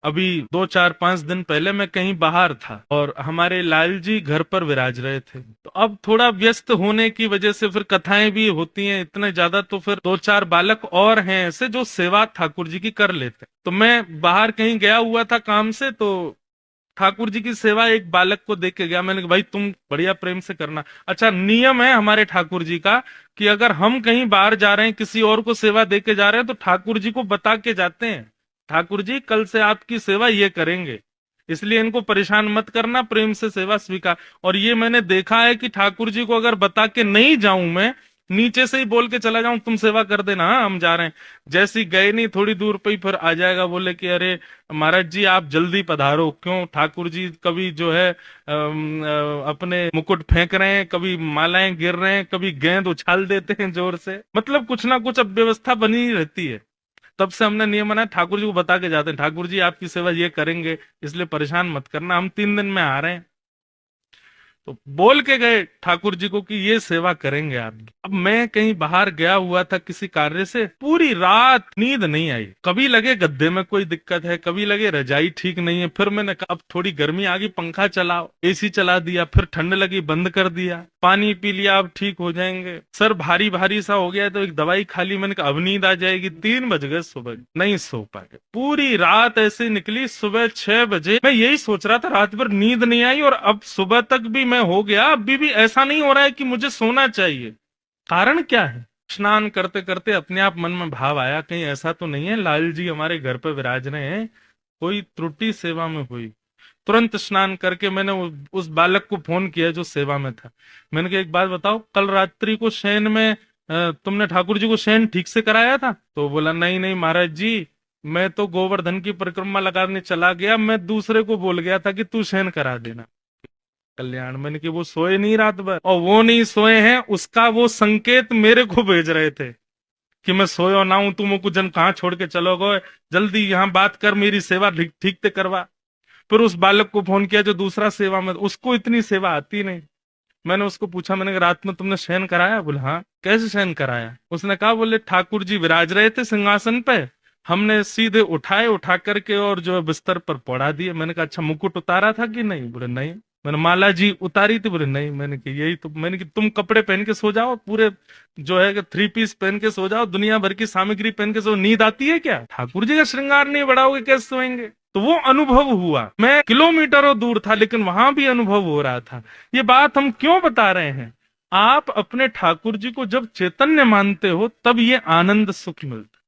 अभी 2 4 5 दिन पहले मैं कहीं बाहर था और हमारे लाल जी घर पर विराज रहे थे। तो अब थोड़ा व्यस्त होने की वजह से फिर कथाएं भी होती हैं इतने ज्यादा, तो फिर 2 4 बालक और हैं ऐसे जो सेवा ठाकुर जी की कर लेते हैं। तो मैं बाहर कहीं गया हुआ था काम से, तो ठाकुर जी की सेवा एक बालक को देख के गया। मैंने कहा भाई तुम बढ़िया प्रेम से करना। अच्छा, नियम है हमारे ठाकुर जी का कि अगर हम कहीं बाहर जा रहे हैं, किसी और को सेवा दे के जा रहे हैं, तो ठाकुर जी को बता के जाते हैं, ठाकुर जी कल से आपकी सेवा ये करेंगे, इसलिए इनको परेशान मत करना, प्रेम से सेवा स्वीकार। और ये मैंने देखा है कि ठाकुर जी को अगर बता के नहीं जाऊं मैं, नीचे से ही बोल के चला जाऊं तुम सेवा कर देना, हाँ हम जा रहे हैं, जैसी गए नहीं थोड़ी दूर पे ही फिर आ जाएगा बोले कि अरे महाराज जी आप जल्दी पधारो। क्यों, ठाकुर जी कभी जो है अपने मुकुट फेंक रहे हैं, कभी मालाएं गिर रहे हैं, कभी गेंद उछाल देते हैं जोर से, मतलब कुछ ना कुछ अब व्यवस्था बनी रहती है। तब से हमने नियम बनाया, ठाकुर जी को बता के जाते हैं, ठाकुर जी आपकी सेवा ये करेंगे, इसलिए परेशान मत करना, हम 3 दिन में आ रहे हैं। तो बोल के गए ठाकुर जी को कि ये सेवा करेंगे आपकी। अब मैं कहीं बाहर गया हुआ था किसी कार्य से, पूरी रात नींद नहीं आई। कभी लगे गद्दे में कोई दिक्कत है, कभी लगे रजाई ठीक नहीं है। फिर मैंने कहा अब थोड़ी गर्मी आ गई, पंखा चलाओ, एसी चला दिया, फिर ठंड लगी बंद कर दिया, पानी पी लिया, अब ठीक हो जाएंगे। सर भारी भारी सा हो गया तो एक दवाई खा ली। मैंने कहा अब नींद आ जाएगी। 3 बज गए सुबह, नहीं सो पाए, पूरी रात ऐसे निकली। सुबह 6 बजे मैं यही सोच रहा था, रात भर नींद नहीं आई और अब सुबह तक भी मैं हो गया, अभी भी ऐसा नहीं हो रहा है कि मुझे सोना चाहिए। कारण क्या है? स्नान करते करते अपने आप मन में भाव आया, कहीं ऐसा तो नहीं है लाल जी हमारे घर पे विराज रहे हैं, कोई त्रुटि सेवा में हुई। तुरंत स्नान करके मैंने उस बालक को फोन किया जो सेवा में था। मैंने कहा एक बात बताओ, कल रात्रि को शयन में तुमने ठाकुर जी को शयन ठीक से कराया था? तो बोला नहीं नहीं महाराज जी, मैं तो गोवर्धन की परिक्रमा लगाने चला गया, मैं दूसरे को बोल गया था कि तू शयन करा देना। कल्याण, मैंने कि वो सोए नहीं रात भर, और वो नहीं सोए हैं उसका वो संकेत मेरे को भेज रहे थे कि मैं सोयो ना हूं, तुम कुछ जन कहाँ छोड़ के चलो गए, जल्दी यहाँ बात कर, मेरी सेवा ठीक ठीक से करवा। फिर उस बालक को फोन किया जो दूसरा सेवा में, उसको इतनी सेवा आती नहीं। मैंने उसको पूछा, मैंने कहा रात में तुमने शयन कराया? बोले हाँ। कैसे शयन कराया? उसने कहा बोले ठाकुर जी विराज रहे थे सिंहासन पे, हमने सीधे उठाए, उठा करके और जो है बिस्तर पर पड़ा दिए। मैंने कहा अच्छा मुकुट उतारा था कि नहीं? बोले नहीं। मैंने माला जी उतारी थी? बोले नहीं। मैंने कि यही तो, मैंने कि तुम कपड़े पहन के सो जाओ, पूरे जो है कि 3 पीस पहन के सो जाओ, दुनिया भर की सामग्री पहन के सो, नींद आती है क्या? ठाकुर जी का श्रृंगार नहीं बढ़ाओगे कैसे सोएंगे? तो वो अनुभव हुआ, मैं किलोमीटरों दूर था लेकिन वहां भी अनुभव हो रहा था। ये बात हम क्यों बता रहे हैं? आप अपने ठाकुर जी को जब चैतन्य मानते हो तब ये आनंद सुख मिलता है।